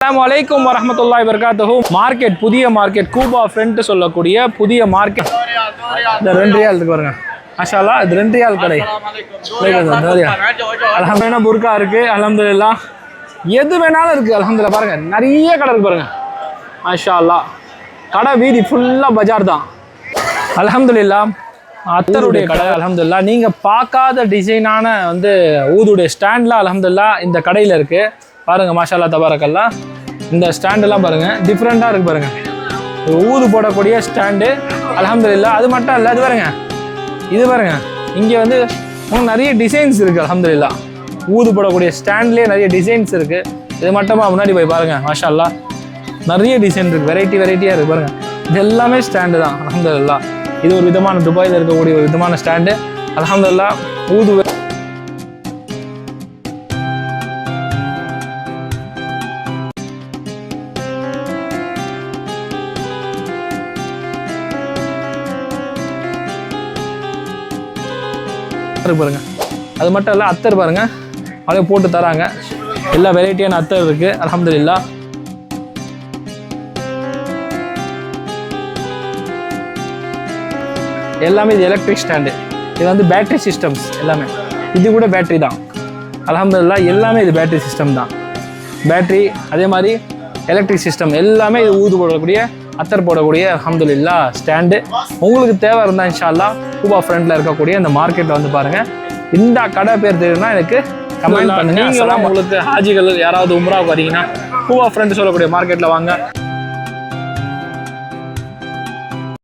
அஸ்ஸலாமு வரஹ்மத்துல்லாஹி வபரகாத்துஹு. மார்க்கெட், புதிய மார்க்கெட், கூபா ஃப்ரண்ட் சொல்லக்கூடிய புதிய மார்க்கெட். இந்த 2 ரியால் இருக்கு பாருங்க. மாஷா அல்லாஹ், இது 2 ரியால் கடை. அல்ஹம்துலில்லாஹ் புர்கா இருக்கு. அல்ஹம்துலில்லாஹ் எது வேணாலும் இருக்கு. அல்ஹம்துலில்லாஹ் பாருங்க, நிறைய கடை இருக்கு பாருங்க. மாஷா அல்லாஹ், கடை வீதி ஃபுல்லா பஜார் தான். அல்ஹம்துலில்லாஹ் அத்தருடைய கடை. அல்ஹம்துலில்லாஹ் நீங்க பார்க்காத டிசைனான ஊதுடைய ஸ்டாண்ட்லாம் அல்ஹம்துலில்லாஹ் இந்த கடையில் இருக்கு பாருங்க. மாஷா அல்லாஹ் தபாரக்கல்லாஹ். இந்த ஸ்டாண்டெல்லாம் பாருங்க, டிஃப்ரெண்டாக இருக்கு பாருங்க. ஊது போடக்கூடிய ஸ்டாண்டு அல்ஹம்துலில்லாஹ். அது மட்டும் இல்லை, இது பாருங்க இங்கே நிறைய டிசைன்ஸ் இருக்கு. அல்ஹம்துலில்லாஹ் ஊது போடக்கூடிய ஸ்டாண்ட்லேயே நிறைய டிசைன்ஸ் இருக்கு. இது மட்டுமா முன்னாடி போய் பாருங்க. மாஷா அல்லாஹ் நிறைய டிசைன் இருக்கு, வெரைட்டியாக இருக்கு பாருங்க. இது எல்லாமே ஸ்டாண்டு தான். அல்ஹம்துலில்லாஹ் இது ஒரு விதமான துபாயில் இருக்கக்கூடிய ஒரு விதமான ஸ்டாண்டு. அல்ஹம்துலில்லாஹ் ஊது பாருங்க. அது மட்டும் இல்லை, அத்தர் பாருங்க அப்படியே போட்டு தராங்க. எல்லா வெரைட்டியான அத்தர் இருக்கு. அல்ஹம்துலில்லாஹ் எல்லாமே இது எலக்ட்ரிக் ஸ்டாண்டு. இது பேட்டரி சிஸ்டம்ஸ் எல்லாமே. இது கூட பேட்டரி தான். அல்ஹம்துலில்லாஹ் எல்லாமே இது பேட்டரி சிஸ்டம் தான். பேட்டரி அதே மாதிரி எலக்ட்ரிக் சிஸ்டம் எல்லாமே இது ஊது போடக்கூடிய அத்தர் போடக்கூடிய அல்ஹம்துலில்லாஹ் ஸ்டாண்டு. உங்களுக்கு தேவை இருந்தால் இன்ஷா அல்லாஹ் கூபா ஃப்ரண்ட்ல இருக்கக்கூடிய இந்த மார்க்கெட்டில் பாருங்க. இந்த கடை பேர் தெரியும்னா எனக்கு கமெண்ட் பண்ணுங்க. உங்களுக்கு ஹாஜிகள் யாராவது உம்ராவுக்கு வரீங்கன்னா கூபா ஃப்ரண்ட் சொல்லக்கூடிய மார்க்கெட்டில் வாங்க.